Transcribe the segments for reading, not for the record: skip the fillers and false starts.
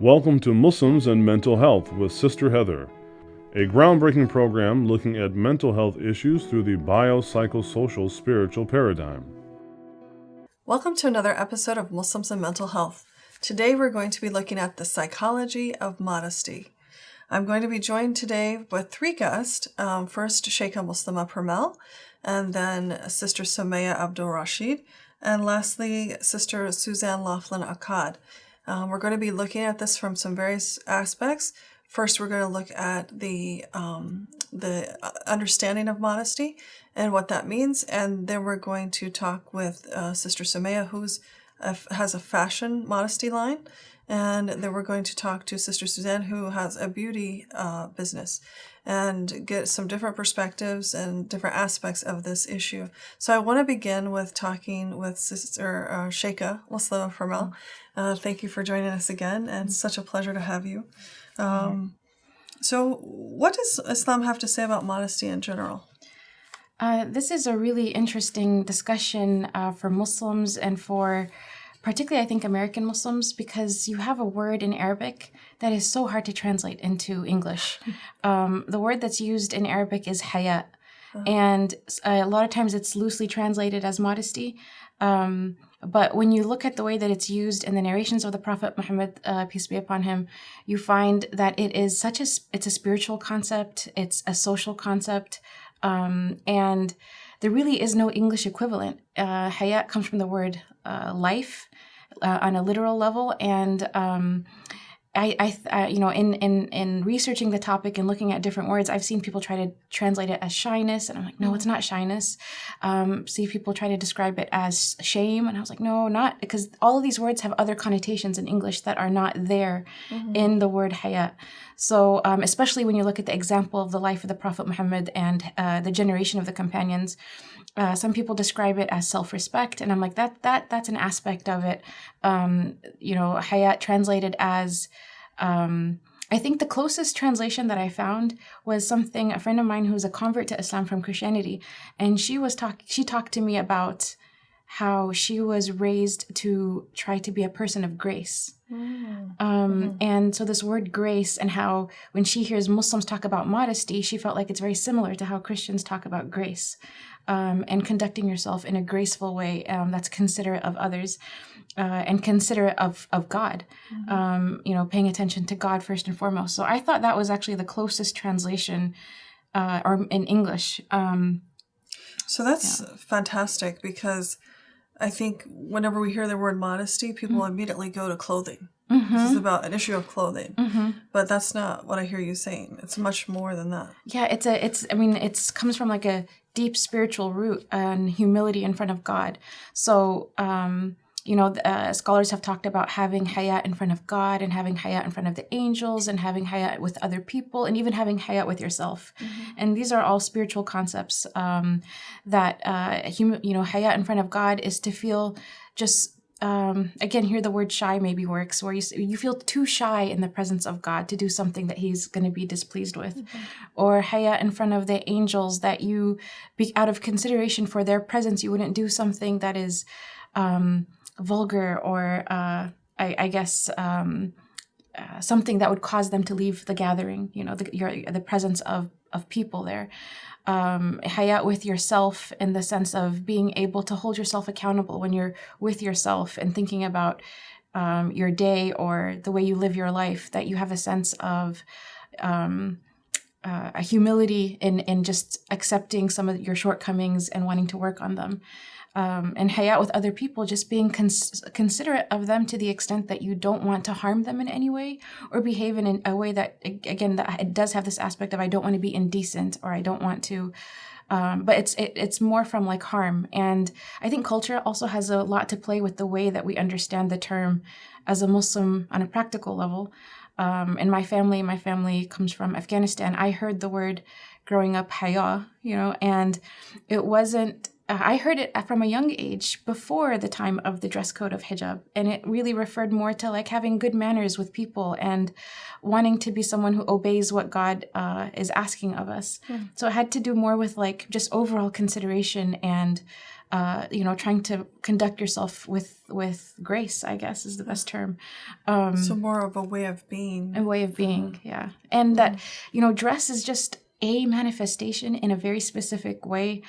Welcome to Muslims and Mental Health with Sister Heather, a groundbreaking program looking at mental health issues through the biopsychosocial spiritual paradigm. Welcome to another episode of Muslims and Mental Health. Today we're going to be looking at the psychology of modesty. I'm going to be joined today with three guests. First, Sheikah Muslema Purmul, and then Sister Sumiyyah Abdur-Rasheed, and lastly, Sister Suzanne Akkad. We're going to be looking at this from some various aspects. First, we're going to look at the understanding of modesty and what that means, and then we're going to talk with Sister Sumiyyah, who has a fashion modesty line, and then we're going to talk to Sister Suzanne, who has a beauty business, and get some different perspectives and different aspects of this issue. So I want to begin with talking with Sister Sheikah Muslema Purmul. Thank you for joining us again, and it's such a pleasure to have you. So what does Islam have to say about modesty in general? This is a really interesting discussion for Muslims and for particularly, I think, American Muslims, because you have a word in Arabic that is so hard to translate into English. The word that's used in Arabic is Haya, and a lot of times it's loosely translated as modesty. But when you look at the way that it's used in the narrations of the Prophet Muhammad, peace be upon him, you find that it's a spiritual concept, it's a social concept, and there really is no English equivalent. Hayat comes from the word life on a literal level, and in researching the topic and looking at different words, I've seen people try to translate it as shyness, and I'm like, no, it's not shyness. See people try to describe it as shame, and I was like, no, not, because all of these words have other connotations in English that are not there in the word hayat. So especially when you look at the example of the life of the Prophet Muhammad and the generation of the companions, some people describe it as self-respect, and I'm like, that's an aspect of it. Hayat translated as, I think the closest translation that I found was a friend of mine who's a convert to Islam from Christianity, and she talked to me about how she was raised to try to be a person of grace. And so this word grace, and how when she hears Muslims talk about modesty, she felt like it's very similar to how Christians talk about grace, and conducting yourself in a graceful way that's considerate of others, and considerate of God, paying attention to God first and foremost. So I thought that was actually the closest translation or in English. So that's fantastic, because I think whenever we hear the word modesty, people immediately go to clothing. This is about an issue of clothing, but that's not what I hear you saying. It's much more than that. Yeah, it comes from like a deep spiritual root and humility in front of God. So, scholars have talked about having hayat in front of God, and having hayat in front of the angels, and having hayat with other people, and even having hayat with yourself. And these are all spiritual concepts that, hayat in front of God is to feel just, again, here the word shy maybe works, where you feel too shy in the presence of God to do something that he's going to be displeased with. Or hayat in front of the angels, that you, out of consideration for their presence, you wouldn't do something that is vulgar, or something that would cause them to leave the gathering, the presence of people there. Hayat with yourself, in the sense of being able to hold yourself accountable when you're with yourself and thinking about your day or the way you live your life, that you have a sense of a humility in just accepting some of your shortcomings and wanting to work on them. And hayat with other people, just being considerate of them to the extent that you don't want to harm them in any way, or behave in a way that, again, that it does have this aspect of, I don't want to be indecent, or I don't want to, but it's more from like harm. And I think culture also has a lot to play with the way that we understand the term as a Muslim on a practical level. In my family comes from Afghanistan. I heard the word growing up, Haya, and it wasn't, I heard it from a young age before the time of the dress code of hijab, and it really referred more to like having good manners with people and wanting to be someone who obeys what God is asking of us. So it had to do more with like just overall consideration and trying to conduct yourself with grace, I guess is the best term. So more of a way of being. A way of being, yeah. And that, dress is just a manifestation in a very specific way.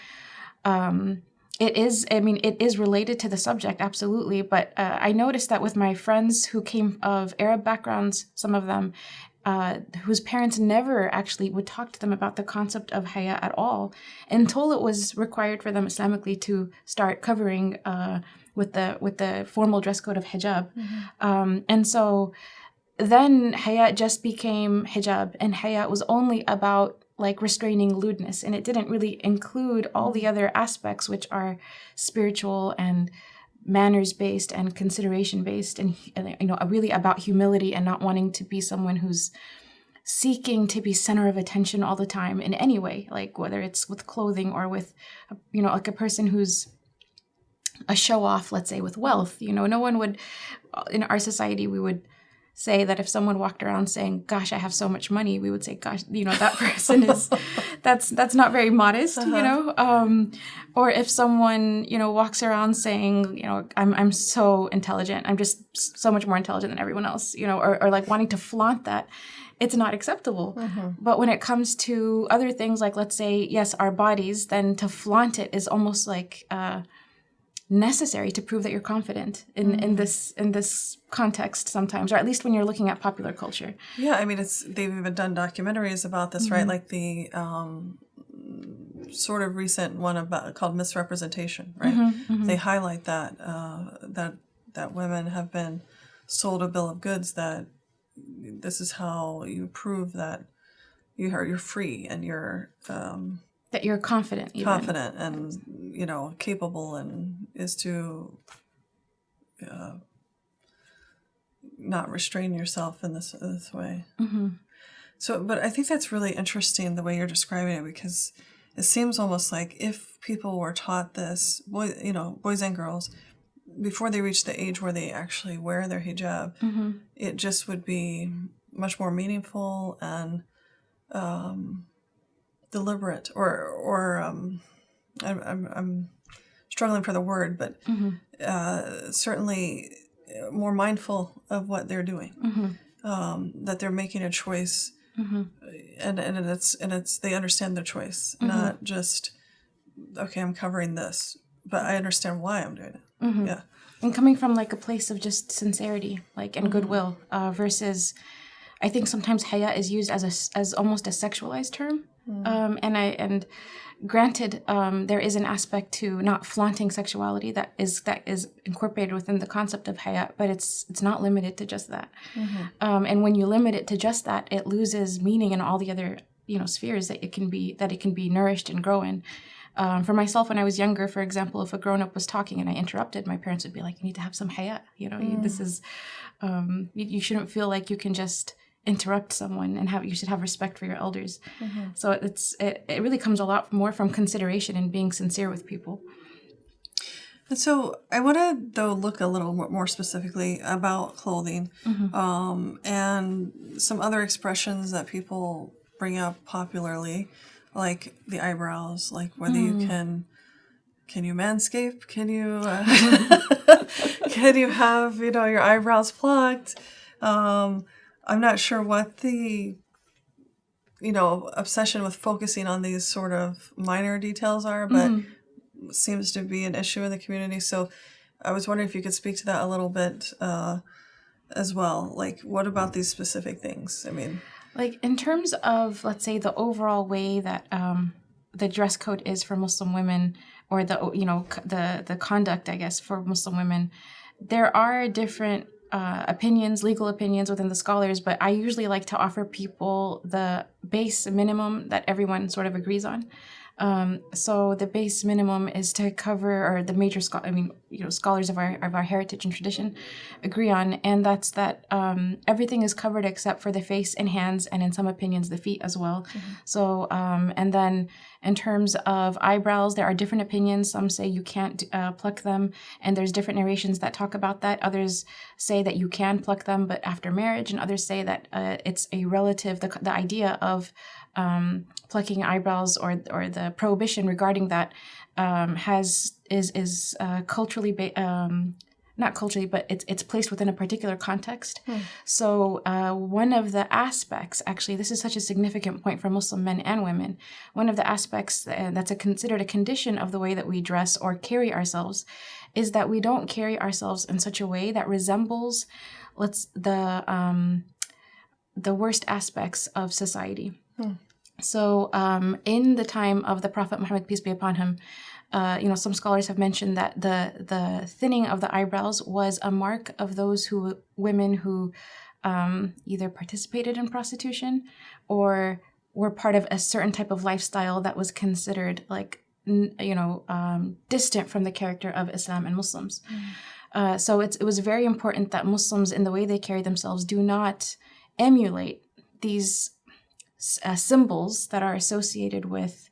It is related to the subject, absolutely. But I noticed that with my friends who came of Arab backgrounds, some of them, whose parents never actually would talk to them about the concept of Haya at all until it was required for them Islamically to start covering with the formal dress code of hijab. And so then Haya just became hijab, and Haya was only about like restraining lewdness, and it didn't really include all the other aspects which are spiritual and manners based and consideration based, and really about humility and not wanting to be someone who's seeking to be center of attention all the time in any way, like whether it's with clothing or with like a person who's a show off, let's say with wealth. No one would, in our society, we would say that if someone walked around saying, gosh, I have so much money, we would say, gosh, that person is, that's not very modest, or if someone, walks around saying, I'm so intelligent, I'm just so much more intelligent than everyone else, or like wanting to flaunt that, it's not acceptable. But when it comes to other things, like let's say, yes, our bodies, then to flaunt it is almost like, necessary to prove that you're confident in this context sometimes, or at least when you're looking at popular culture. Yeah, I mean, they've even done documentaries about this, right? Like the sort of recent one called Misrepresentation, right? They highlight that that women have been sold a bill of goods that this is how you prove that you're free and you're that you're confident and capable, and is to not restrain yourself in this way. So, but I think that's really interesting the way you're describing it, because it seems almost like if people were taught this, boys and girls, before they reach the age where they actually wear their hijab, it just would be much more meaningful and deliberate, or I'm struggling for the word, but certainly more mindful of what they're doing, that they're making a choice, and it's they understand their choice, not just okay, I'm covering this, but I understand why I'm doing it. Yeah, and coming from like a place of just sincerity, like and goodwill, versus I think sometimes Haya is used as almost a sexualized term. And granted, there is an aspect to not flaunting sexuality that is incorporated within the concept of Haya, but it's not limited to just that. And when you limit it to just that, it loses meaning in all the other spheres that it can be nourished and grow in. For myself, when I was younger, for example, if a grown-up was talking and I interrupted, my parents would be like, "You need to have some Haya. This is you shouldn't feel like you can just interrupt someone, and you should have respect for your elders." So it really comes a lot more from consideration and being sincere with people. And so I want to, though, look a little more specifically about clothing, and some other expressions that people bring up popularly, like the eyebrows, like whether you can you manscape? Can you can you have your eyebrows plucked? I'm not sure what the, obsession with focusing on these sort of minor details are, but seems to be an issue in the community. So I was wondering if you could speak to that a little bit as well. Like, what about these specific things? I mean, like in terms of, let's say, the overall way that the dress code is for Muslim women, or the conduct, I guess, for Muslim women, there are different legal opinions within the scholars, but I usually like to offer people the base minimum that everyone sort of agrees on. So the base minimum is to cover, or the major scholars of our heritage and tradition agree on, and that's that everything is covered except for the face and hands, and in some opinions the feet as well. So and then in terms of eyebrows, there are different opinions. Some say you can't pluck them, and there's different narrations that talk about that. Others say that you can pluck them, but after marriage, and others say that it's a relative. The idea of plucking eyebrows or the prohibition regarding that is culturally not culturally, but it's placed within a particular context. So one of the aspects, actually, this is such a significant point for Muslim men and women, one of the aspects that's considered a condition of the way that we dress or carry ourselves is that we don't carry ourselves in such a way that resembles the worst aspects of society. So in the time of the Prophet Muhammad, peace be upon him, some scholars have mentioned that the thinning of the eyebrows was a mark of those women who either participated in prostitution or were part of a certain type of lifestyle that was considered distant from the character of Islam and Muslims. So it was very important that Muslims, in the way they carry themselves, do not emulate these symbols that are associated with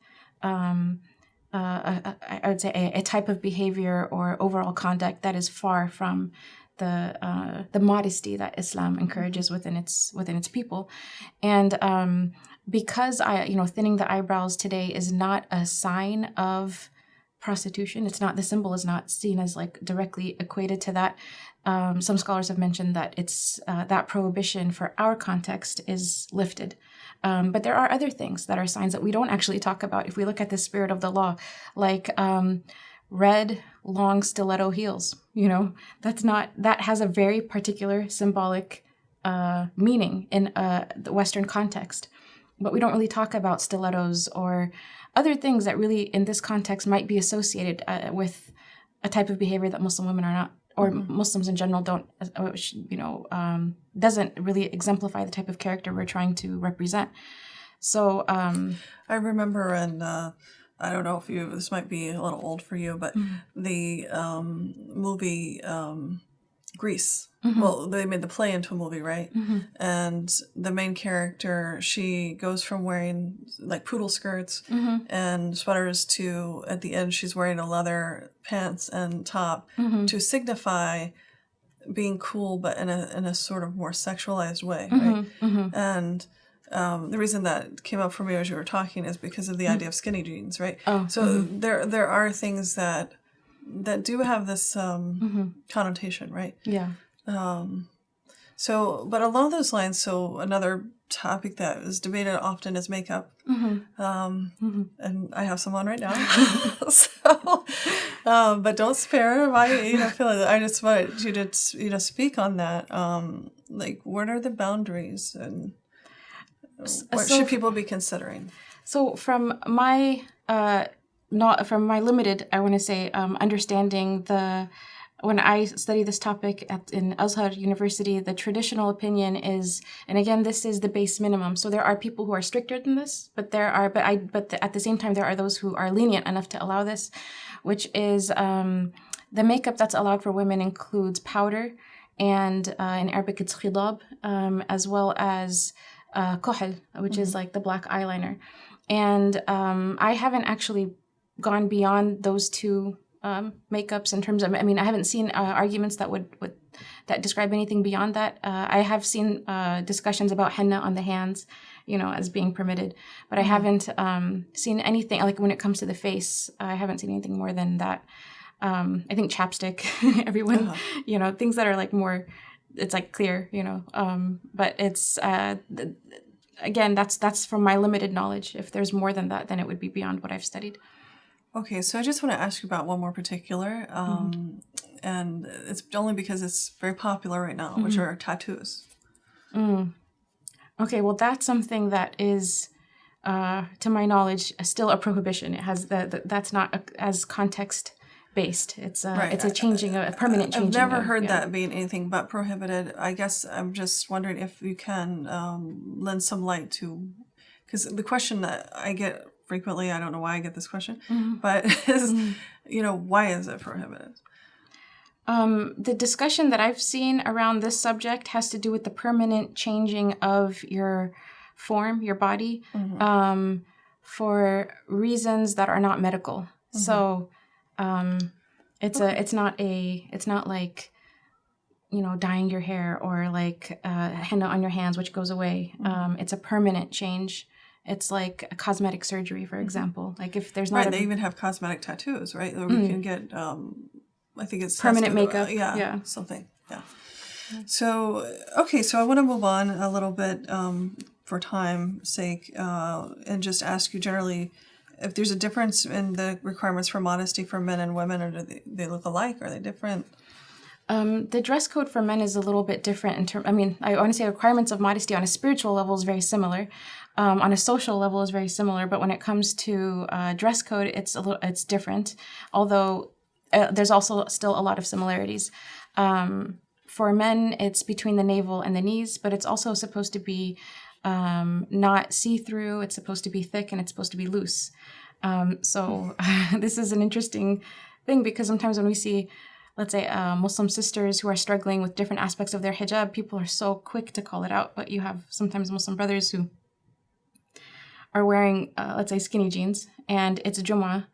I would say a type of behavior or overall conduct that is far from the modesty that Islam encourages within its people. And because thinning the eyebrows today is not a sign of prostitution, the symbol is not seen as directly equated to that. Some scholars have mentioned that it's that prohibition for our context is lifted. But there are other things that are signs that we don't actually talk about if we look at the spirit of the law, like red, long stiletto heels. That has a very particular symbolic meaning in the Western context. But we don't really talk about stilettos or other things that really in this context might be associated with a type of behavior that Muslim women are not, or Muslims in general don't, doesn't really exemplify the type of character we're trying to represent. So I remember I don't know if this might be a little old for you, but the movie Grease. Well, they made the play into a movie, right? And the main character, she goes from wearing poodle skirts and sweaters to, at the end, she's wearing a leather pants and top to signify being cool, but in a sort of more sexualized way, right? And the reason that came up for me as you were talking is because of the idea of skinny jeans, right? So there are things that do have this connotation, right? Yeah. But along those lines, so another topic that is debated often is makeup. And I have some on right now. But don't spare my feelings. I just want you to speak on that. What are the boundaries and what should people be considering? So from my limited, I want to say, understanding when I study this topic in Azhar University, the traditional opinion is, and again, this is the base minimum. So there are people who are stricter than this, but at the same time, there are those who are lenient enough to allow this, which is the makeup that's allowed for women includes powder, and in Arabic it's khidab, as well as kohl, which is the black eyeliner. And I haven't actually gone beyond those two makeups in terms of, I haven't seen arguments that would describe anything beyond that. I have seen discussions about henna on the hands, as being permitted, but I haven't seen anything, when it comes to the face, I haven't seen anything more than that. I think chapstick, everyone, things that are more, it's clear, but it's, again, that's from my limited knowledge. If there's more than that, then it would be beyond what I've studied. Okay, so I just want to ask you about one more particular, and it's only because it's very popular right now, which are tattoos. Okay, well, that's something that is, to my knowledge, still a prohibition. It has that's not as context based. It's it's a permanent changing. I've never heard that being anything but prohibited. I guess I'm just wondering if you can lend some light to, because the question that I get frequently, I don't know why I get this question, but is, why is it prohibited? The discussion that I've seen around this subject has to do with the permanent changing of your form, your body, for reasons that are not medical. So it's not like, dyeing your hair or henna on your hands, which goes away. It's a permanent change It's like a cosmetic surgery, for example. Like if there's not right, they even have cosmetic tattoos, right? Or we can get, I think it's permanent tested, makeup. yeah, something, yeah. So, okay, so I want to move on a little bit for time's sake and just ask you generally if there's a difference in the requirements for modesty for men and women, or do they look alike? Are they different? The dress code for men is a little bit different in terms. I mean, I want to say requirements of modesty on a spiritual level is very similar. On a social level is very similar, but when it comes to dress code, it's different. Although there's also still a lot of similarities. For men, it's between the navel and the knees, but it's also supposed to be not see-through. It's supposed to be thick and it's supposed to be loose. So this is an interesting thing because sometimes when we see, let's say, Muslim sisters who are struggling with different aspects of their hijab, people are so quick to call it out. But you have sometimes Muslim brothers who are wearing, let's say, skinny jeans, and it's Jummah.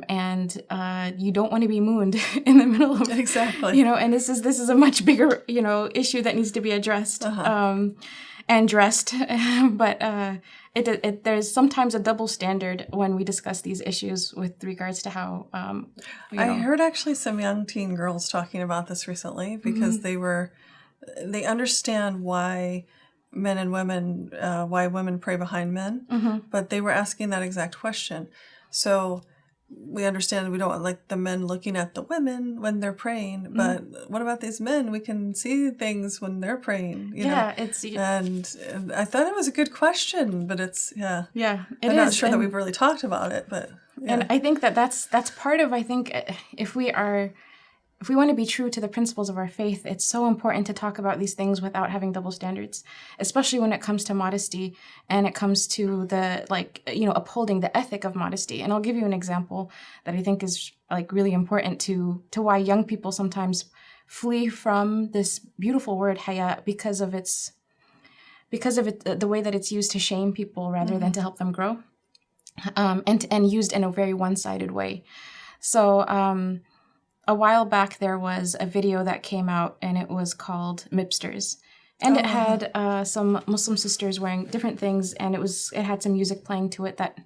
And you don't want to be mooned in the middle of exactly, and this is a much bigger issue that needs to be addressed and dressed. But there's sometimes a double standard when we discuss these issues with regards to how I heard actually some young teen girls talking about this recently because they understand why men and women why women pray behind men, but they were asking that exact question. So we understand we don't want like the men looking at the women when they're praying, but what about these men? We can see things when they're praying. You know? And I thought it was a good question, but it's I'm not sure that we've really talked about it, but and I think that's part of if we want to be true to the principles of our faith, it's so important to talk about these things without having double standards, especially when it comes to modesty and it comes to the upholding the ethic of modesty. And I'll give you an example that I think is like really important to why young people sometimes flee from this beautiful word Haya because of the way that it's used to shame people rather than to help them grow, and used in a very one-sided way. So a while back, there was a video that came out, and it was called Mipsters. And it had some Muslim sisters wearing different things, and it had some music playing to it that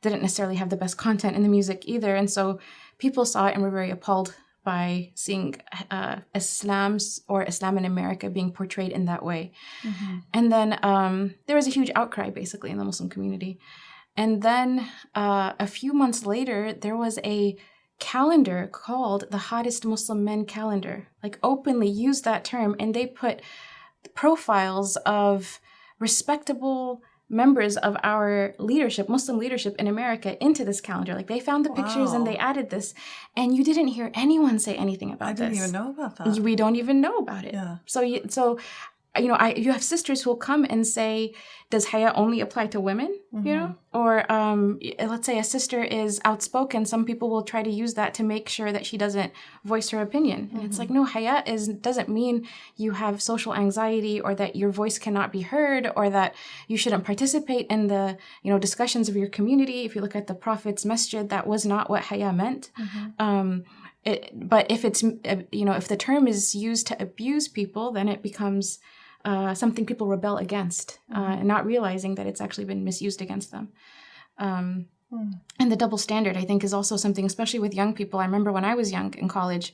didn't necessarily have the best content in the music either. And so people saw it and were very appalled by seeing Islam in America being portrayed in that way. And then there was a huge outcry, basically, in the Muslim community. And then a few months later, there was a calendar called the Hottest Muslim Men Calendar, like openly used that term, and they put profiles of respectable members of our leadership, Muslim leadership in America, into this calendar. Like they found the pictures and they added this, and you didn't hear anyone say anything about this. I didn't even know about that. We don't even know about it. Yeah. So you have sisters who will come and say, does Haya only apply to women? Or let's say a sister is outspoken. Some people will try to use that to make sure that she doesn't voice her opinion. And it's like, no, Haya doesn't mean you have social anxiety or that your voice cannot be heard or that you shouldn't participate in the discussions of your community. If you look at the Prophet's masjid, that was not what Haya meant. But if it's if the term is used to abuse people, then it becomes something people rebel against, and not realizing that it's actually been misused against them. And the double standard, I think, is also something, especially with young people. I remember when I was young in college,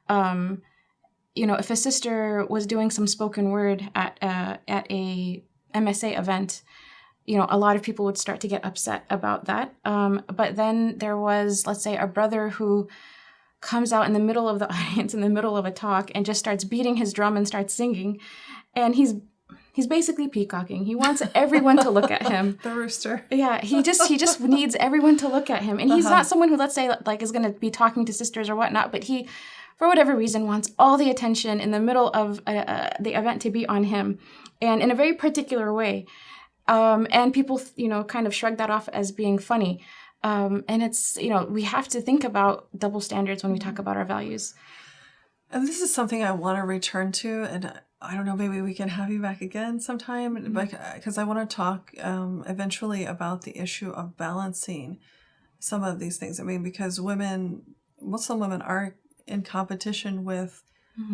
if a sister was doing some spoken word at a MSA event, a lot of people would start to get upset about that. But then there was, let's say, a brother who comes out in the middle of the audience, in the middle of a talk, and just starts beating his drum and starts singing. And he's basically peacocking. He wants everyone to look at him. The rooster. Yeah, he just needs everyone to look at him. And he's not someone who, let's say, like is going to be talking to sisters or whatnot, but he, for whatever reason, wants all the attention in the middle of the event to be on him, and in a very particular way. And people, kind of shrug that off as being funny. And it's, we have to think about double standards when we talk about our values. And this is something I want to return to, and I don't know, maybe we can have you back again sometime, because I want to talk eventually about the issue of balancing some of these things. I mean, because Muslim women are in competition with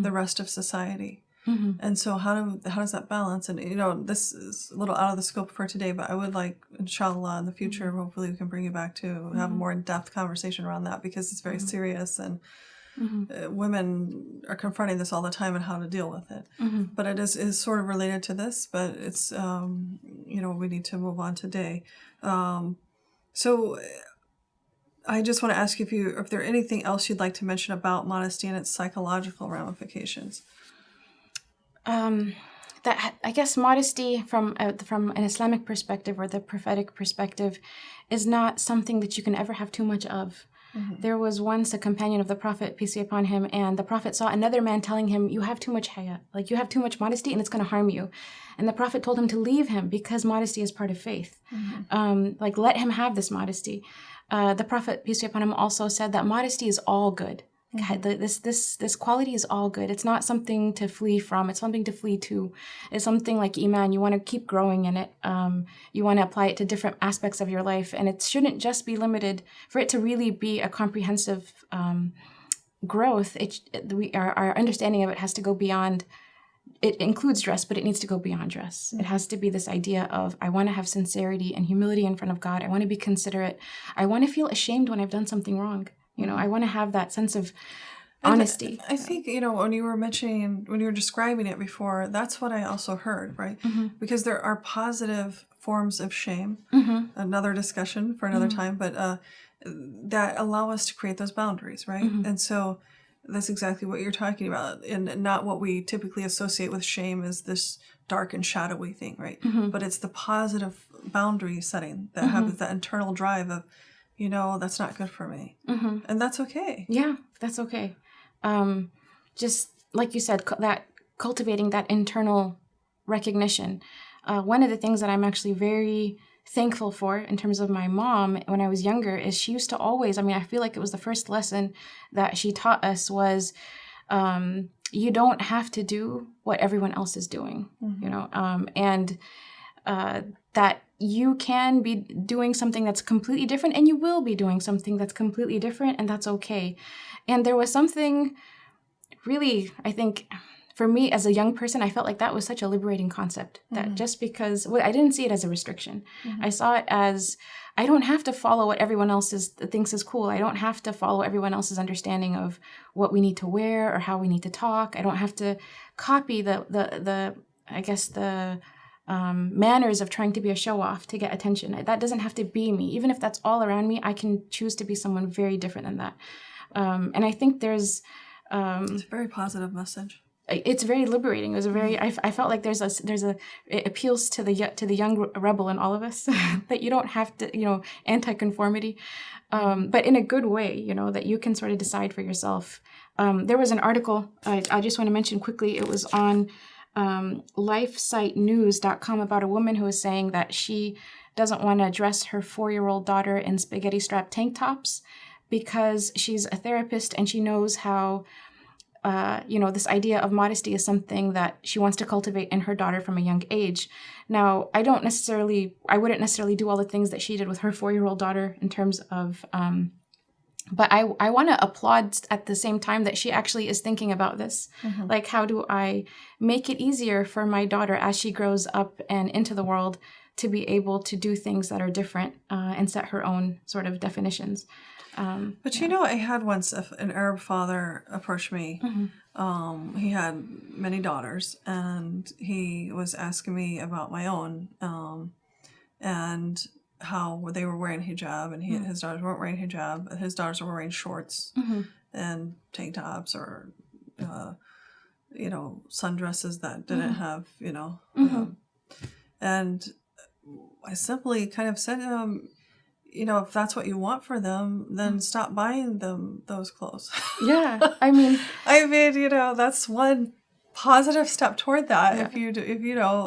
the rest of society. And so how does that balance? And this is a little out of the scope for today, but I would like, inshallah, in the future, hopefully we can bring you back to have a more in-depth conversation around that, because it's very serious, and women are confronting this all the time and how to deal with it. But it is sort of related to this, but it's we need to move on today. So I just want to ask you if there anything else you'd like to mention about modesty and its psychological ramifications. That I guess modesty from an Islamic perspective or the prophetic perspective is not something that you can ever have too much of. There was once a companion of the Prophet, peace be upon him, and the Prophet saw another man telling him, you have too much haya, like you have too much modesty and it's going to harm you. And the Prophet told him to leave him because modesty is part of faith. Like let him have this modesty. The Prophet, peace be upon him, also said that modesty is all good. This quality is all good. It's not something to flee from. It's something to flee to. It's something like Iman. You want to keep growing in it. You want to apply it to different aspects of your life. And it shouldn't just be limited. For it to really be a comprehensive growth, our understanding of it has to go beyond. It includes dress, but it needs to go beyond dress. It has to be this idea of, I want to have sincerity and humility in front of God. I want to be considerate. I want to feel ashamed when I've done something wrong. I want to have that sense of honesty. And I think, when you were describing it before, that's what I also heard, right? Because there are positive forms of shame, another discussion for another time, but that allow us to create those boundaries, right? And so that's exactly what you're talking about, and not what we typically associate with shame as this dark and shadowy thing, right? But it's the positive boundary setting that has that internal drive of, that's not good for me. And that's okay. Yeah, that's okay. Just like you said, that cultivating that internal recognition. One of the things that I'm actually very thankful for in terms of my mom when I was younger is she used to always, I feel like it was the first lesson that she taught us was, you don't have to do what everyone else is doing, and that you can be doing something that's completely different, and you will be doing something that's completely different, and that's okay. And there was something really, I think, for me as a young person, I felt like that was such a liberating concept, that just because, I didn't see it as a restriction. I saw it as, I don't have to follow what everyone else thinks is cool. I don't have to follow everyone else's understanding of what we need to wear or how we need to talk. I don't have to copy the manners of trying to be a show-off to get attention. That doesn't have to be me. Even if that's all around me, I can choose to be someone very different than that. And I think there's... it's a very positive message. It's very liberating. It was a very... I felt like it appeals to the young rebel in all of us that you don't have to, anti-conformity, but in a good way, that you can sort of decide for yourself. There was an article I just want to mention quickly. It was on lifesitenews.com about a woman who was saying that she doesn't want to dress her 4-year-old daughter in spaghetti strap tank tops because she's a therapist and she knows how this idea of modesty is something that she wants to cultivate in her daughter from a young age. Now, I wouldn't necessarily do all the things that she did with her 4-year-old daughter in terms of but I want to applaud at the same time that she actually is thinking about this. Like, how do I make it easier for my daughter as she grows up and into the world to be able to do things that are different and set her own sort of definitions? But I had once an Arab father approach me. He had many daughters, and he was asking me about my own and how they were wearing hijab, and his daughters weren't wearing hijab. His daughters were wearing shorts and tank tops or, sundresses that didn't have, and I simply kind of said to him, if that's what you want for them, then stop buying them those clothes. Yeah, that's one positive step toward that. Yeah.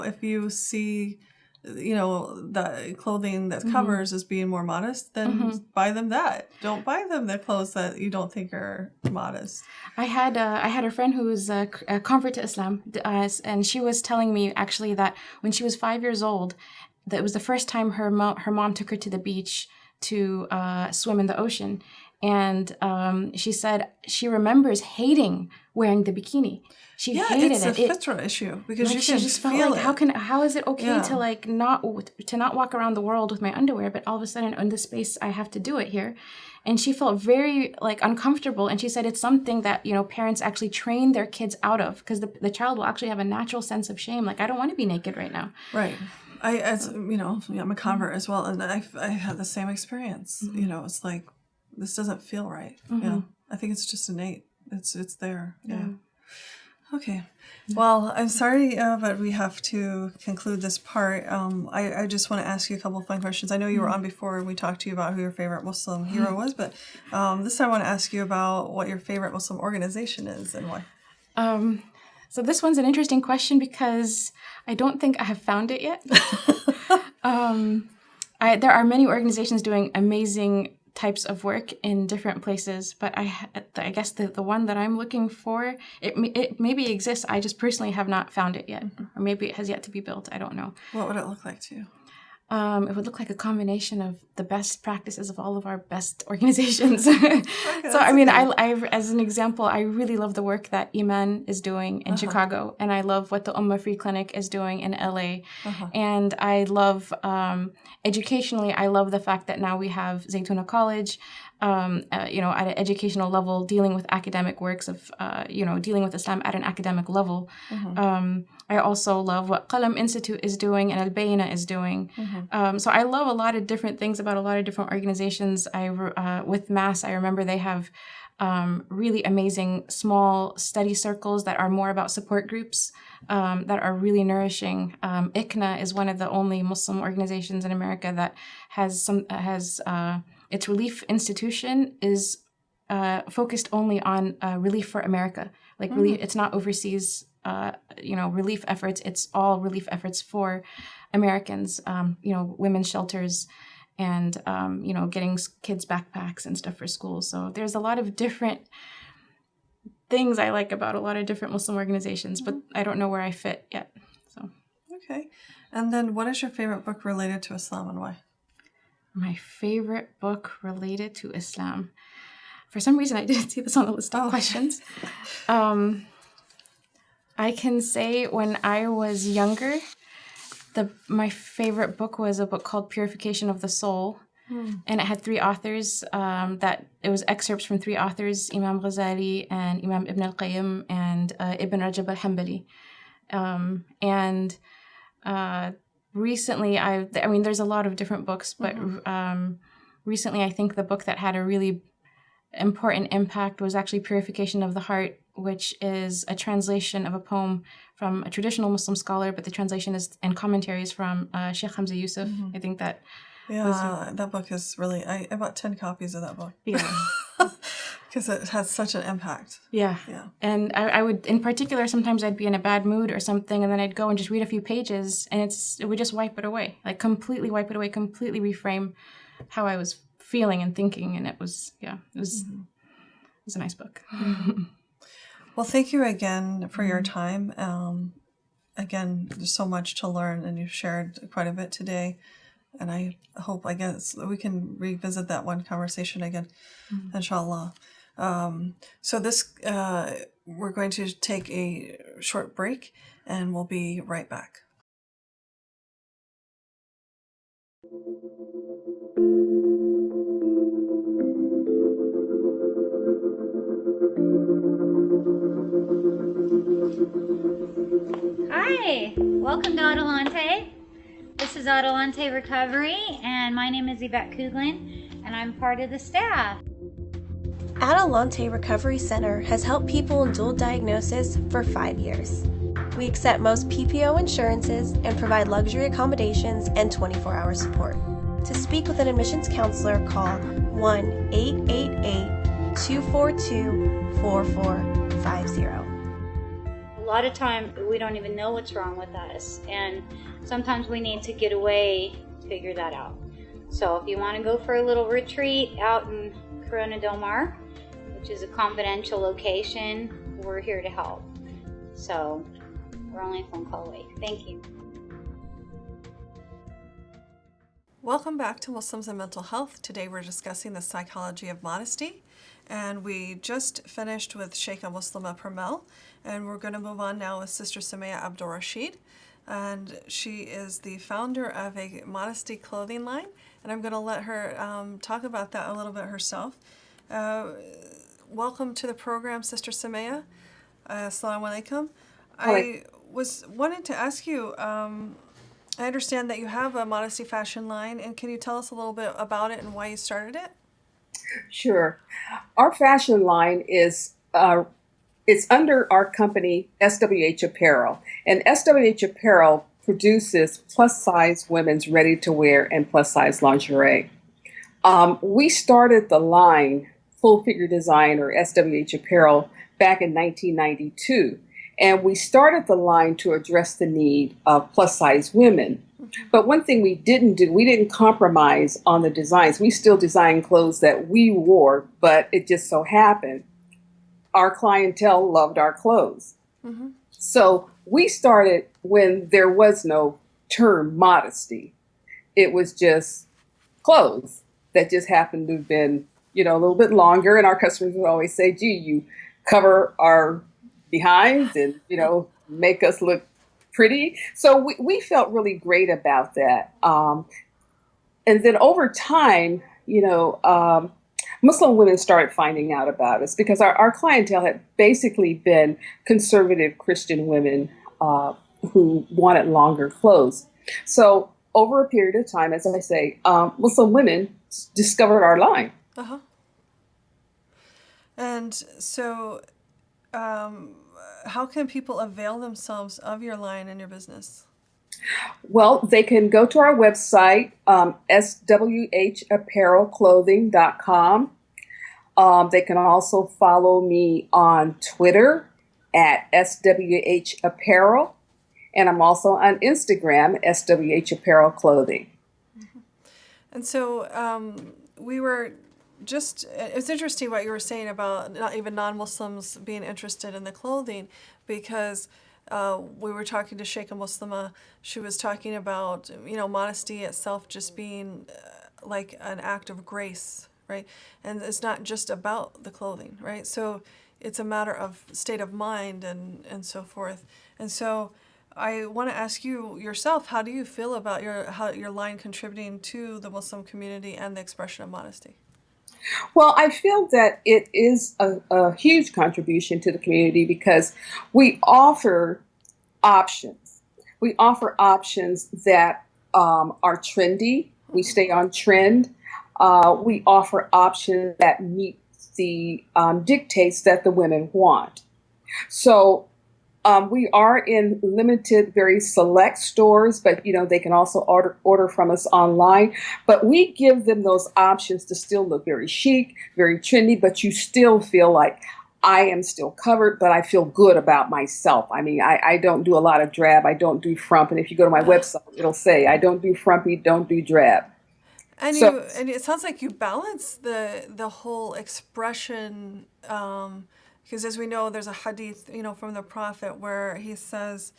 If you see, the clothing that covers as being more modest, then buy them that. Don't buy them the clothes that you don't think are modest. I had a friend who was a convert to Islam, and she was telling me actually that when she was 5 years old, that it was the first time her mom took her to the beach to swim in the ocean. And she said she remembers hating wearing the bikini. She hated it's it. It's a fitra issue because you she can just feel felt like, it. how is it okay to like not walk around the world with my underwear, but all of a sudden in this space I have to do it here. And she felt very like uncomfortable. And she said it's something that, you know, parents actually train their kids out of, because the child will actually have a natural sense of shame. Like, I don't want to be naked right now. Right. I'm a convert as well, and I had the same experience. You know, it's like, this doesn't feel right. Yeah. I think it's just innate. It's there. Yeah. Okay. Well, I'm sorry, but we have to conclude this part. I just want to ask you a couple of fun questions. I know you were on before and we talked to you about who your favorite Muslim hero was, but this time I want to ask you about what your favorite Muslim organization is and why. So this one's an interesting question because I don't think I have found it yet. There are many organizations doing amazing types of work in different places, but I guess the one that I'm looking for, it maybe exists. I just personally have not found it yet, or maybe it has yet to be built. I don't know. What would it look like to you? It would look like a combination of the best practices of all of our best organizations. So, I mean, I as an example, I really love the work that Iman is doing in Chicago, and I love what the Ummah Free Clinic is doing in LA. And I love, educationally, I love the fact that now we have Zaytuna College, you know, at an educational level, dealing with academic works of, you know, dealing with Islam at an academic level. I also love what Qalam Institute is doing and Al-Bayna is doing. So I love a lot of different things about a lot of different organizations. With MAS, I remember they have really amazing small study circles that are more about support groups that are really nourishing. ICNA is one of the only Muslim organizations in America that has its relief institution is focused only on relief for America. Like relief, it's not overseas, you know, relief efforts. It's all relief efforts for Americans. You know, women's shelters, and you know, getting kids backpacks and stuff for school. So there's a lot of different things I like about a lot of different Muslim organizations, but I don't know where I fit yet. So okay, and then what is your favorite book related to Islam and why? My favorite book related to Islam. For some reason, I didn't see this on the list of questions. I can say when I was younger, my favorite book was a book called Purification of the Soul. And it had 3 authors, it was excerpts from 3 authors, Imam Ghazali and Imam Ibn al-Qayyim and Ibn Rajab al-Hanbali. Recently, I mean, there's a lot of different books, but recently I think the book that had a really important impact was actually Purification of the Heart, which is a translation of a poem from a traditional Muslim scholar, but the translation is and commentaries from Sheikh Hamza Yusuf. I think that that book is really, I bought 10 copies of that book. Yeah. Because it has such an impact. Yeah. And I would, in particular, sometimes I'd be in a bad mood or something, and then I'd go and just read a few pages, and it would just wipe it away, like completely wipe it away, completely reframe how I was feeling and thinking, and it was a nice book. Well, thank you again for your time. Again, there's so much to learn, and you've shared quite a bit today. And I hope, I guess, we can revisit that one conversation again, inshallah. So this, we're going to take a short break, and we'll be right back. Hi, welcome to Adelante. This is Adelante Recovery, and my name is Yvette Kuglin, and I'm part of the staff. Adelante Recovery Center has helped people in dual diagnosis for 5 years. We accept most PPO insurances and provide luxury accommodations and 24-hour support. To speak with an admissions counselor, call 1-888-242-4450. A lot of time we don't even know what's wrong with us, and sometimes we need to get away to figure that out. So if you want to go for a little retreat out in Corona Del Mar, which is a confidential location, we're here to help. So we're only a phone call away. Thank you. Welcome back to Muslims and Mental Health. Today we're discussing the psychology of modesty, and we just finished with Sheikah Muslema Purmul, and we're going to move on now with Sister Sumiyyah Abdur-Rasheed, and she is the founder of a modesty clothing line, and I'm going to let her talk about that a little bit herself. Welcome to the program, Sister Sumiyyah. Assalamu alaikum. I was wanting to ask you, I understand that you have a modesty fashion line, and can you tell us a little bit about it and why you started it? Sure. Our fashion line is it's under our company, SWH Apparel. And SWH Apparel produces plus-size women's ready-to-wear and plus-size lingerie. We started the line, Full Figure Design, or SWH Apparel, back in 1992. And we started the line to address the need of plus-size women. But one thing we didn't do, we didn't compromise on the designs. We still designed clothes that we wore, but it just so happened our clientele loved our clothes. Mm-hmm. So we started when there was no term modesty. It was just clothes that just happened to have been, a little bit longer. And our customers would always say, gee, you cover our behinds and, make us look pretty. So we felt really great about that. And then over time, Muslim women started finding out about us because our clientele had basically been conservative Christian women who wanted longer clothes. So over a period of time, as I say, Muslim women discovered our line. Uh-huh. And so how can people avail themselves of your line and your business? Well, they can go to our website, swhapparelclothing.com. They can also follow me on Twitter at swhapparel, and I'm also on Instagram, swhapparelclothing. Mm-hmm. And so we were it's interesting what you were saying about not even non-Muslims being interested in the clothing, because we were talking to Sheikah Muslema. She was talking about, modesty itself just being like an act of grace, right? And it's not just about the clothing, right? So it's a matter of state of mind and so forth. And so I want to ask you yourself, how do you feel about your line contributing to the Muslim community and the expression of modesty? Well, I feel that it is a huge contribution to the community because we offer options. We offer options that are trendy. We stay on trend. We offer options that meet the dictates that the women want. So we are in limited, very select stores, but they can also order from us online. But we give them those options to still look very chic, very trendy, but you still feel like I am still covered, but I feel good about myself. I mean, I don't do a lot of drab. I don't do frump. And if you go to my website, it'll say I don't do frumpy, don't do drab. And and it sounds like you balance the whole expression. Because as we know, there's a hadith, from the Prophet where he says,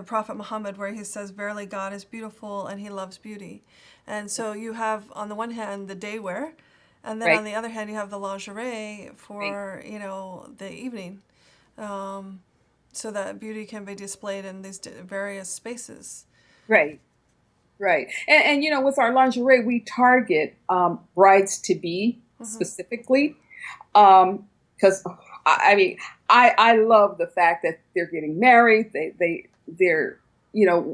Prophet Muhammad, where he says, verily God is beautiful and he loves beauty. And so you have, on the one hand, the day wear, and then Right. on the other hand, you have the lingerie for, the evening. So that beauty can be displayed in these various spaces. Right. Right. And with our lingerie, we target brides-to-be specifically because I love the fact that they're getting married. They're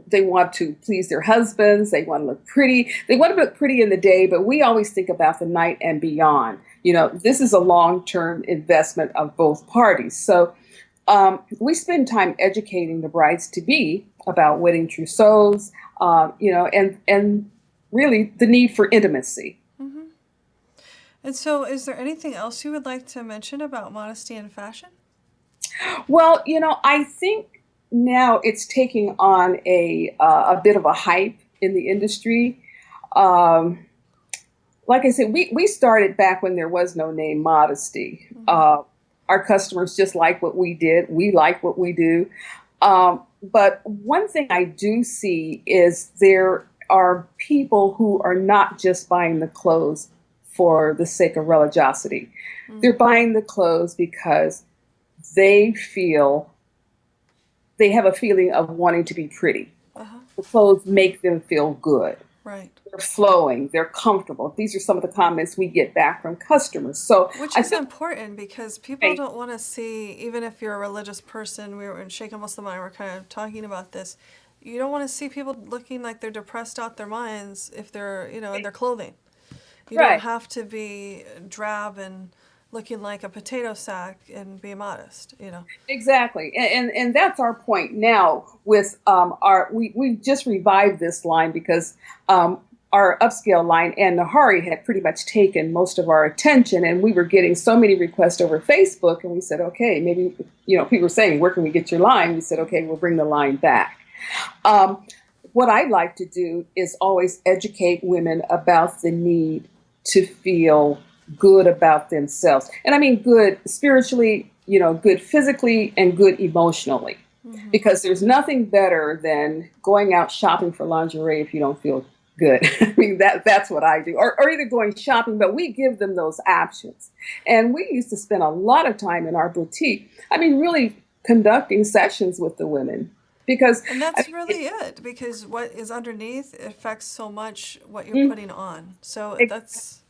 they want to please their husbands. They want to look pretty. They want to look pretty in the day, but we always think about the night and beyond. This is a long-term investment of both parties. So we spend time educating the brides-to-be about wedding trousseaux, and really the need for intimacy. And so is there anything else you would like to mention about modesty and fashion? Well, I think now it's taking on a bit of a hype in the industry. Like I said, we started back when there was no name Modesty. Our customers just like what we did. We like what we do. But one thing I do see is there are people who are not just buying the clothes for the sake of religiosity. They're buying the clothes because they have a feeling of wanting to be pretty. The clothes make them feel good. Right. They're flowing. They're comfortable. These are some of the comments we get back from customers. So, which is important, because people don't want to see, even if you're a religious person, we were in Sheikah Muslema and I were kind of talking about this, you don't want to see people looking like they're depressed out their minds if they're, in their clothing. You don't have to be drab and looking like a potato sack and be modest, Exactly. And that's our point now with we just revived this line because our upscale line and Nahari had pretty much taken most of our attention, and we were getting so many requests over Facebook, and we said, okay, maybe, people were saying, where can we get your line? We said, okay, we'll bring the line back. What I like to do is always educate women about the need to feel good about themselves. And I mean good spiritually, good physically, and good emotionally. Because there's nothing better than going out shopping for lingerie if you don't feel good. I mean, that's what I do. Or either going shopping, but we give them those options. And we used to spend a lot of time in our boutique, really conducting sessions with the women. And that's really it, because what is underneath affects so much what you're putting on. So that's,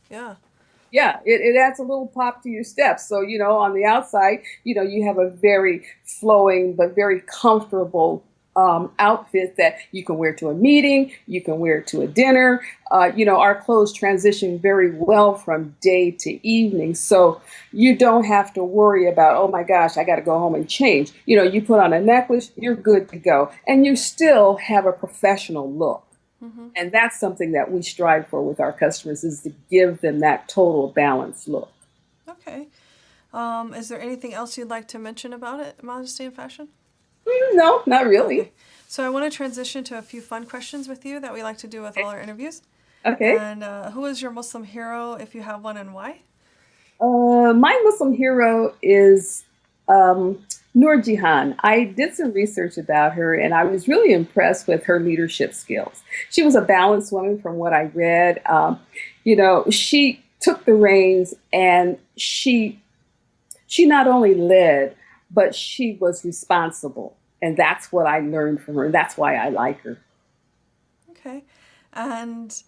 Yeah, it adds a little pop to your steps. So, on the outside, you have a very flowing but very comfortable outfit that you can wear to a meeting, you can wear to a dinner. Our clothes transition very well from day to evening. So you don't have to worry about, oh my gosh, I got to go home and change. You put on a necklace, you're good to go. And you still have a professional look. And that's something that we strive for with our customers, is to give them that total balanced look. Okay. Is there anything else you'd like to mention about it, modesty and fashion? No, not really. Okay. So I want to transition to a few fun questions with you that we like to do with all our interviews. Okay. And who is your Muslim hero, if you have one, and why? My Muslim hero is Noor Jihan. I did some research about her, and I was really impressed with her leadership skills. She was a balanced woman from what I read. She took the reins, and she not only led, but she was responsible. And that's what I learned from her. And that's why I like her. Okay. And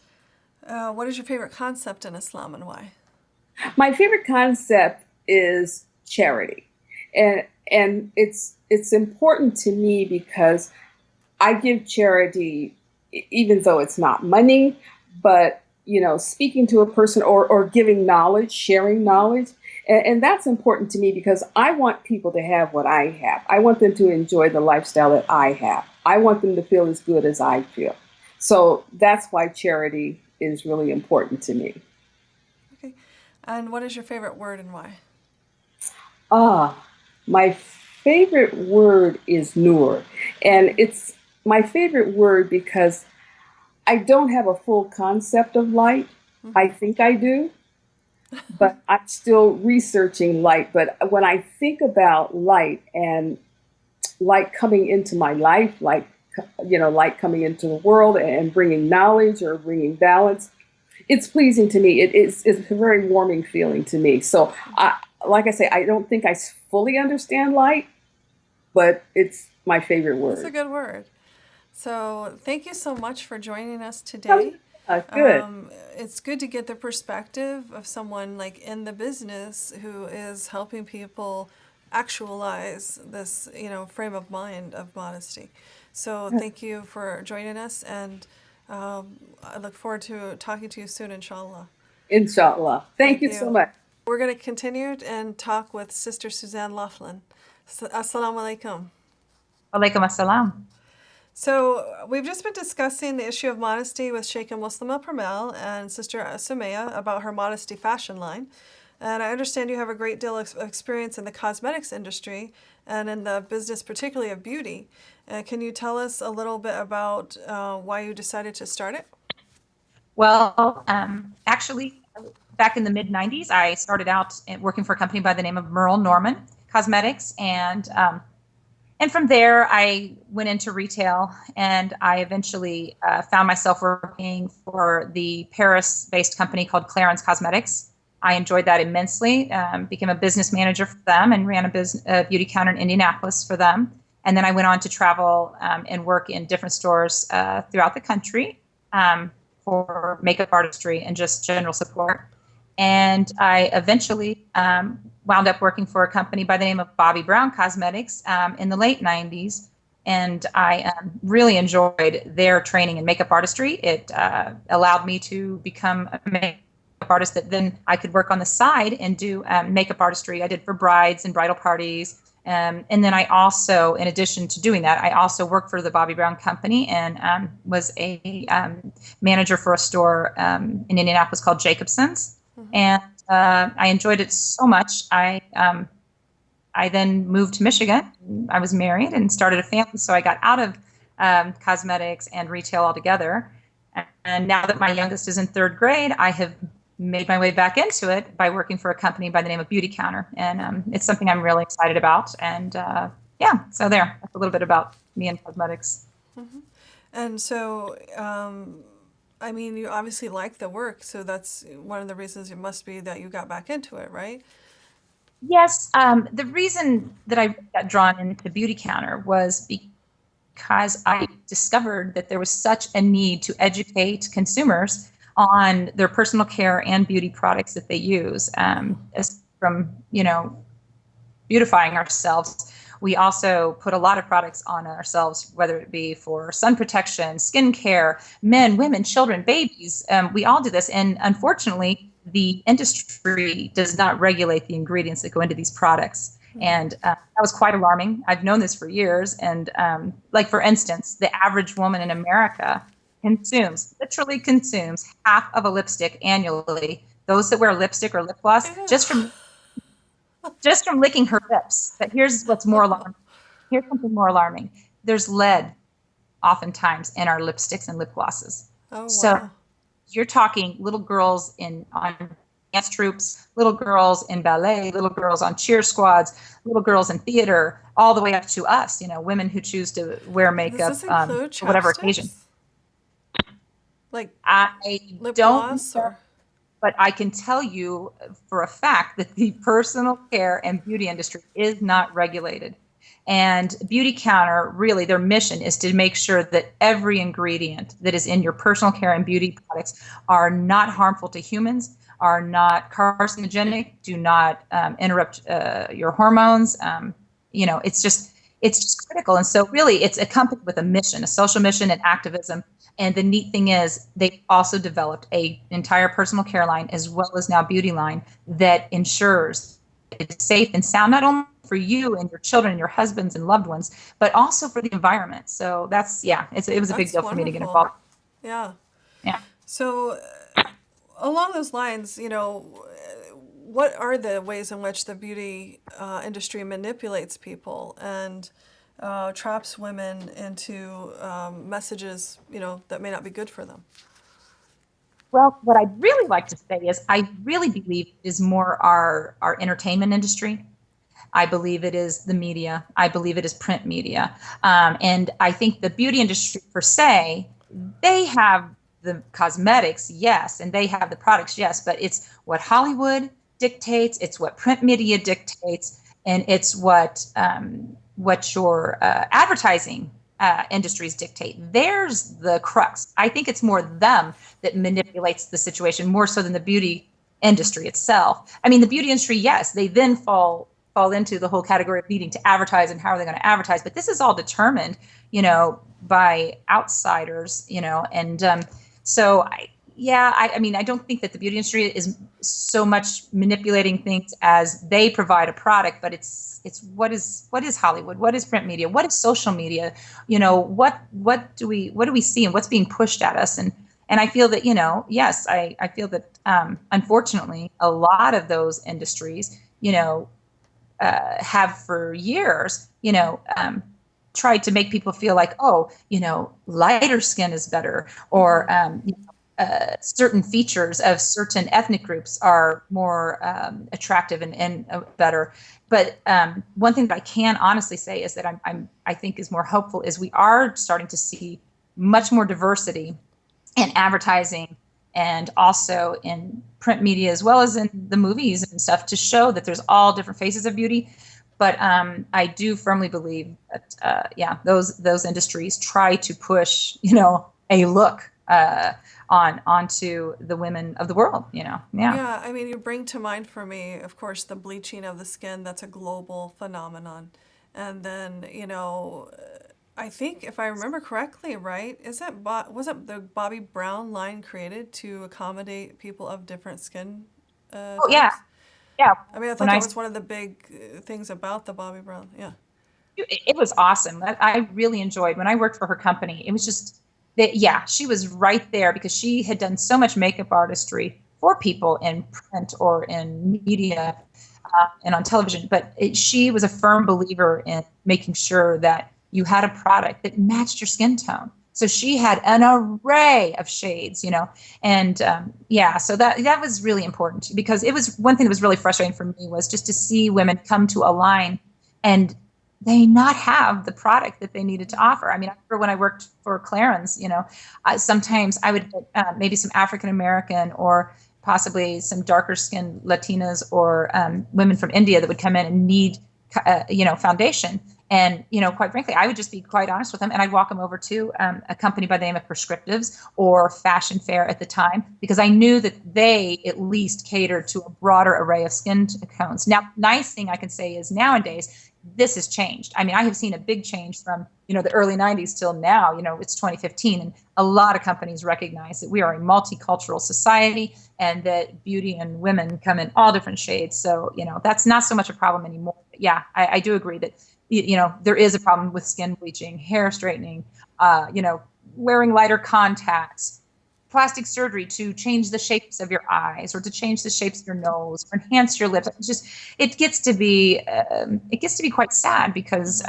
what is your favorite concept in Islam, and why? My favorite concept is charity. And it's important to me because I give charity, even though it's not money, but, speaking to a person or giving knowledge, sharing knowledge. And that's important to me because I want people to have what I have. I want them to enjoy the lifestyle that I have. I want them to feel as good as I feel. So that's why charity is really important to me. Okay. And what is your favorite word, and why? My favorite word is Noor. And it's my favorite word because I don't have a full concept of light. I think I do. But I'm still researching light. But when I think about light and light coming into my life, light coming into the world and bringing knowledge or bringing balance, it's pleasing to me. It's a very warming feeling to me. So, like I say, I don't think I fully understand light, but it's my favorite word. It's a good word. So thank you so much for joining us today. Good. It's good to get the perspective of someone like in the business who is helping people actualize this, frame of mind of modesty. So thank you for joining us, and I look forward to talking to you soon, inshallah. Inshallah. Thank you so much. We're going to continue and talk with Sister Suzanne Laughlin. Assalamu alaikum. Alaikum assalam. So we've just been discussing the issue of modesty with Sheikah Muslema Purmul and Sister Sumiyyah about her modesty fashion line. And I understand you have a great deal of experience in the cosmetics industry and in the business, particularly of beauty. Can you tell us a little bit about why you decided to start it? Well, actually, back in the mid-90s, I started out working for a company by the name of Merle Norman Cosmetics, and And from there, I went into retail, and I eventually found myself working for the Paris-based company called Clarins Cosmetics. I enjoyed that immensely, became a business manager for them and ran a beauty counter in Indianapolis for them. And then I went on to travel and work in different stores throughout the country for makeup artistry and just general support. And I eventually wound up working for a company by the name of Bobbi Brown Cosmetics in the late 90s. And I really enjoyed their training in makeup artistry. It allowed me to become a makeup artist that then I could work on the side and do makeup artistry. I did for brides and bridal parties. And then I also, in addition to doing that, I also worked for the Bobbi Brown company and was a manager for a store in Indianapolis called Jacobson's. And I enjoyed it so much. I then moved to Michigan. I was married and started a family, so I got out of cosmetics and retail altogether. And now that my youngest is in third grade, I have made my way back into it by working for a company by the name of Beauty Counter. And it's something I'm really excited about. And so that's a little bit about me and cosmetics. Mm-hmm. And so, I mean, you obviously like the work, so that's one of the reasons it must be that you got back into it, right? Yes. The reason that I got drawn into Beauty Counter was because I discovered that there was such a need to educate consumers on their personal care and beauty products that they use. As from, beautifying ourselves, we also put a lot of products on ourselves, whether it be for sun protection, skin care, men, women, children, babies. We all do this. And unfortunately, the industry does not regulate the ingredients that go into these products. And that was quite alarming. I've known this for years. And like, for instance, the average woman in America literally consumes half of a lipstick annually. Those that wear lipstick or lip gloss, just from licking her lips. But here's what's more alarming. Here's something more alarming. There's lead oftentimes in our lipsticks and lip glosses. Oh, wow. So you're talking little girls on dance troops, little girls in ballet, little girls on cheer squads, little girls in theater, all the way up to us, women who choose to wear makeup for whatever occasion. Like I lip don't gloss, but I can tell you for a fact that the personal care and beauty industry is not regulated. And Beauty Counter, really, their mission is to make sure that every ingredient that is in your personal care and beauty products are not harmful to humans, are not carcinogenic, do not interrupt your hormones. It's just critical. And so really, it's accompanied with a mission, a social mission and activism. And the neat thing is they've also developed an entire personal care line as well as now beauty line that ensures it's safe and sound, not only for you and your children and your husbands and loved ones, but also for the environment. So it was a big deal for me to get involved. Yeah. Yeah. So along those lines, what are the ways in which the beauty industry manipulates people and traps women into messages, that may not be good for them? Well, what I'd really like to say is I really believe it is more our entertainment industry. I believe it is the media. I believe it is print media. And I think the beauty industry per se, they have the cosmetics, yes, and they have the products, yes, but it's what Hollywood dictates, it's what print media dictates, and it's what your advertising industries dictate. There's the crux. I think it's more them that manipulates the situation more so than the beauty industry itself. I mean, the beauty industry, yes, they then fall into the whole category of needing to advertise and how are they going to advertise. But this is all determined, by outsiders, and so I don't think that the beauty industry is so much manipulating things as they provide a product, but it's what is Hollywood, what is print media, what is social media, what do we see and what's being pushed at us, and I feel that yes, I feel that unfortunately a lot of those industries have for years tried to make people feel like lighter skin is better, or certain features of certain ethnic groups are more attractive and better. But one thing that I can honestly say is that I think is more hopeful is we are starting to see much more diversity in advertising and also in print media as well as in the movies and stuff to show that there's all different faces of beauty. But I do firmly believe that those industries try to push a look onto the women of the world, Yeah, I mean, you bring to mind for me, of course, the bleaching of the skin. That's a global phenomenon. And then, I think if I remember correctly, right, was it the Bobby Brown line created to accommodate people of different skin Oh, yeah. types? Yeah. I mean, I thought that was one of the big things about the Bobby Brown. Yeah. It was awesome. I really enjoyed when I worked for her company. It was just that, she was right there because she had done so much makeup artistry for people in print or in media and on television. But she was a firm believer in making sure that you had a product that matched your skin tone. So she had an array of shades, and so that was really important because it was one thing that was really frustrating for me was just to see women come to a line and they not have the product that they needed to offer. I mean, I remember when I worked for Clarins, sometimes I would get maybe some African American or possibly some darker skinned Latinas or women from India that would come in and need, foundation. And, quite frankly, I would just be quite honest with them. And I'd walk them over to a company by the name of Prescriptives or Fashion Fair at the time, because I knew that they at least catered to a broader array of skin tones. Now, nice thing I can say is nowadays, this has changed. I mean, I have seen a big change from, the early 90s till now, it's 2015. And a lot of companies recognize that we are a multicultural society and that beauty and women come in all different shades. So, that's not so much a problem anymore. But yeah, I do agree that, there is a problem with skin bleaching, hair straightening, wearing lighter contacts, plastic surgery to change the shapes of your eyes or to change the shapes of your nose or enhance your lips. It gets to be quite sad because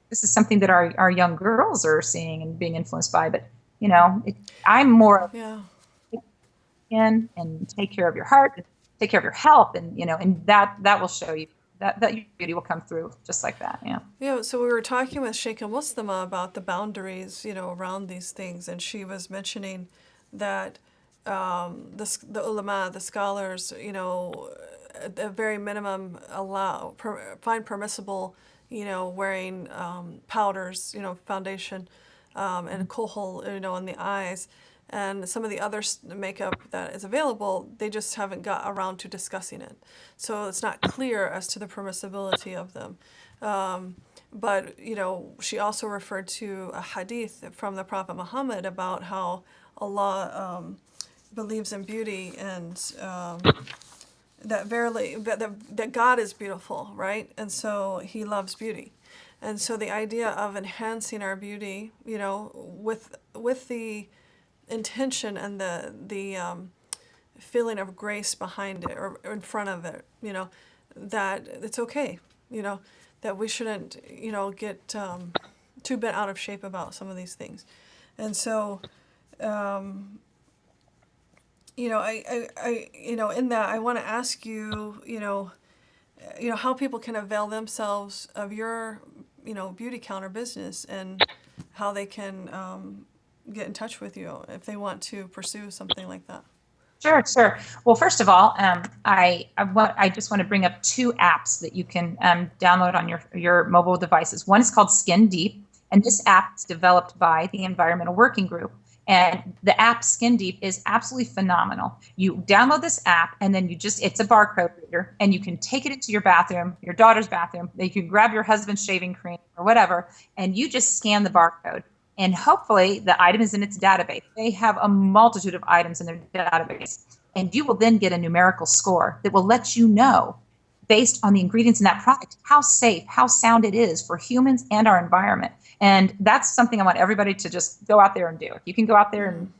this is something that our young girls are seeing and being influenced by. But I'm more in and take care of your heart, take care of your health, and that will show you that your beauty will come through just like that. Yeah. So we were talking with Sheikah Muslema about the boundaries, around these things, and she was mentioning that the ulama, the scholars, at the very minimum find permissible, wearing powders, foundation, and kohl, in the eyes. And some of the other makeup that is available, they just haven't got around to discussing it. So it's not clear as to the permissibility of them. But, she also referred to a hadith from the Prophet Muhammad about how Allah believes in beauty and that verily that God is beautiful, right? And so he loves beauty. And so the idea of enhancing our beauty, with the intention and the feeling of grace behind it or in front of it, that it's okay, that we shouldn't, get too bent out of shape about some of these things. And so, I in that, I want to ask you, how people can avail themselves of your, beauty counter business and how they can get in touch with you if they want to pursue something like that. Sure. Well, first of all, I just want to bring up two apps that you can download on your mobile devices. One is called Skin Deep, and this app is developed by the Environmental Working Group. And the app Skin Deep is absolutely phenomenal. You download this app and then it's a barcode reader and you can take it into your bathroom, your daughter's bathroom. You can grab your husband's shaving cream or whatever, and you just scan the barcode. And hopefully the item is in its database. They have a multitude of items in their database. And you will then get a numerical score that will let you know, based on the ingredients in that product, how safe, how sound it is for humans and our environment. And that's something I want everybody to just go out there and do. You can go out there and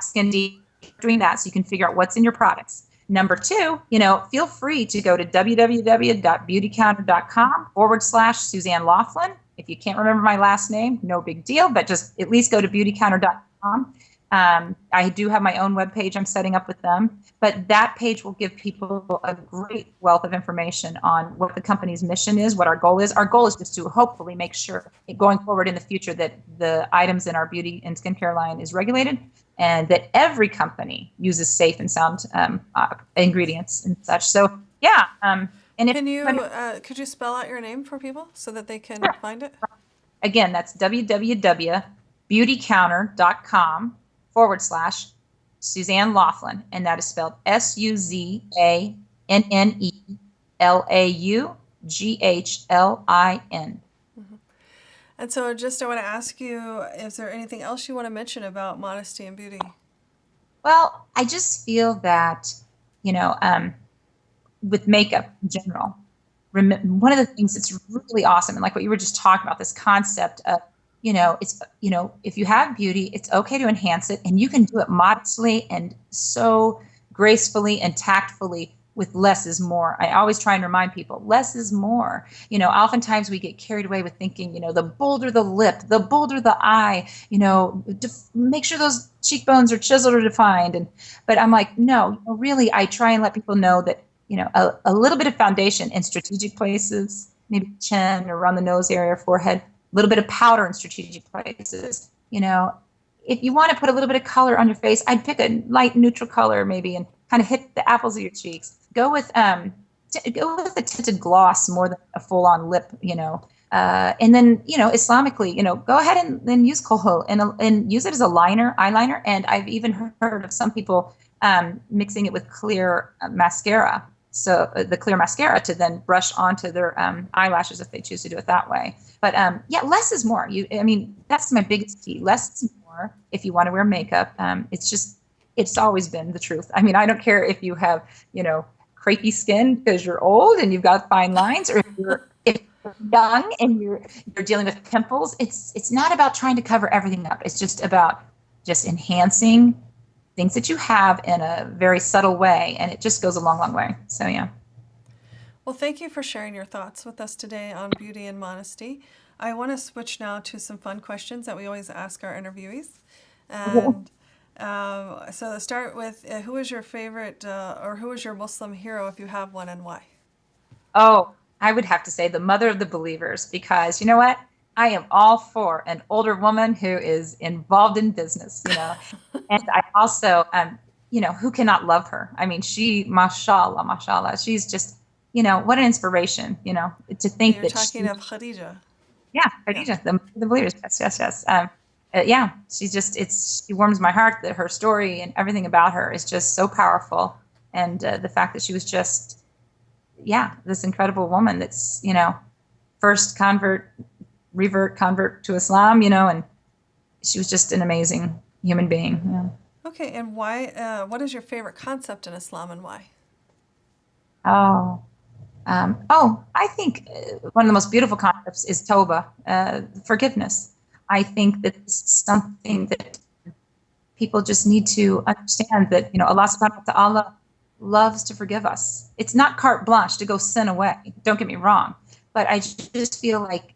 Skin Deep doing that so you can figure out what's in your products. Number two, feel free to go to www.beautycounter.com/Suzanne Laughlin. If you can't remember my last name, no big deal, but just at least go to beautycounter.com. I do have my own webpage I'm setting up with them, but that page will give people a great wealth of information on what the company's mission is, what our goal is. Our goal is just to hopefully make sure going forward in the future that the items in our beauty and skincare line is regulated, and that every company uses safe and sound ingredients and such. So yeah. And could you spell out your name for people so that they can find it? Again, that's www.beautycounter.com/Suzanne Laughlin, and that is spelled SUZANNELAUGHLIN. And so I want to ask you, is there anything else you want to mention about modesty and beauty? Well, I just feel that, with makeup in general, one of the things that's really awesome, and like what you were just talking about, this concept of, if you have beauty, it's okay to enhance it, and you can do it modestly and so gracefully and tactfully with less is more. I always try and remind people, less is more. Oftentimes we get carried away with thinking, the bolder the lip, the bolder the eye, make sure those cheekbones are chiseled or defined. But I'm like, no, really, I try and let people know that, a little bit of foundation in strategic places, maybe chin or around the nose area, forehead, a little bit of powder in strategic places. If you want to put a little bit of color on your face, I'd pick a light neutral color maybe and kind of hit the apples of your cheeks. Go with a tinted gloss more than a full-on lip, and then, Islamically, go ahead and then use kohl and use it as a eyeliner. And I've even heard of some people mixing it with clear mascara. So the clear mascara to then brush onto their eyelashes if they choose to do it that way. But less is more. That's my biggest key. Less is more if you want to wear makeup. It's always been the truth. I don't care if you have, crepey skin because you're old and you've got fine lines, or if you're young and you're dealing with pimples. It's not about trying to cover everything up. It's just about enhancing things that you have in a very subtle way, and it just goes a long, long way. So yeah. Well, thank you for sharing your thoughts with us today on beauty and modesty. I want to switch now to some fun questions that we always ask our interviewees. And so let's start with, who is your favorite or who is your Muslim hero, if you have one, and why? Oh, I would have to say the mother of the believers, because you know what? I am all for an older woman who is involved in business, and I also, who cannot love her? She, mashallah, she's just, what an inspiration, to think You're that talking of Khadija. Yeah, Khadija, the believers. Yes. She warms my heart. That her story and everything about her is just so powerful, and the fact that she was just, this incredible woman that's, first convert to Islam, and she was just an amazing human being. Yeah. Okay, and why? What is your favorite concept in Islam, and why? I think one of the most beautiful concepts is Tawbah, forgiveness. I think that this is something that people just need to understand, that, Allah subhanahu wa ta'ala loves to forgive us. It's not carte blanche to go sin away. Don't get me wrong. But I just feel like,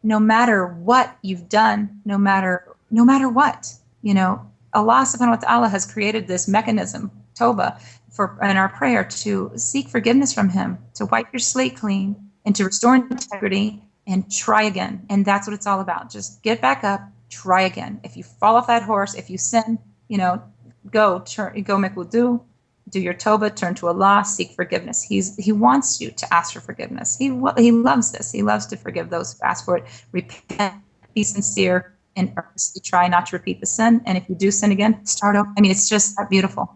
no matter what you've done, no matter what, Allah subhanahu wa ta'ala has created this mechanism, Tawbah, in our prayer, to seek forgiveness from Him, to wipe your slate clean, and to restore integrity and try again. And that's what it's all about. Just get back up, try again. If you fall off that horse, if you sin, go make wudu, do your Tawbah, turn to Allah, seek forgiveness. He wants you to ask for forgiveness. He loves this. He loves to forgive those who ask for it. Repent, be sincere, and earnestly try not to repeat the sin. And if you do sin again, start over. It's just that beautiful.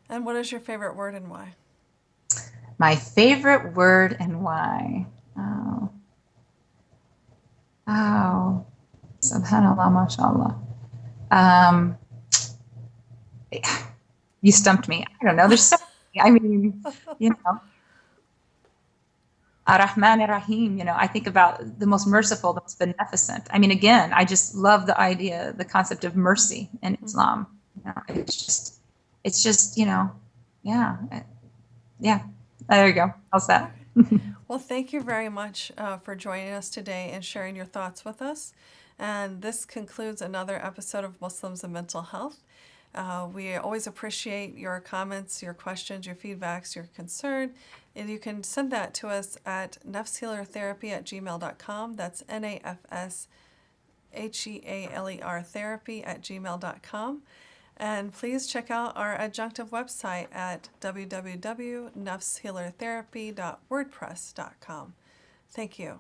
And what is your favorite word, and why? My favorite word and why? Oh, subhanallah, mashallah. You stumped me. I don't know. There's so many. Ar-Rahman Ar-Rahim, I think about the most merciful, the most beneficent. Again, I just love the idea, the concept of mercy in Islam. It's just, yeah. There you go. How's that? Well, thank you very much for joining us today and sharing your thoughts with us. And this concludes another episode of Muslims and Mental Health. We always appreciate your comments, your questions, your feedbacks, your concern. And you can send that to us at nafshealertherapy@gmail.com. That's NAFSHEALER therapy@gmail.com. And please check out our adjunctive website at www.nafshealertherapy.wordpress.com. Thank you.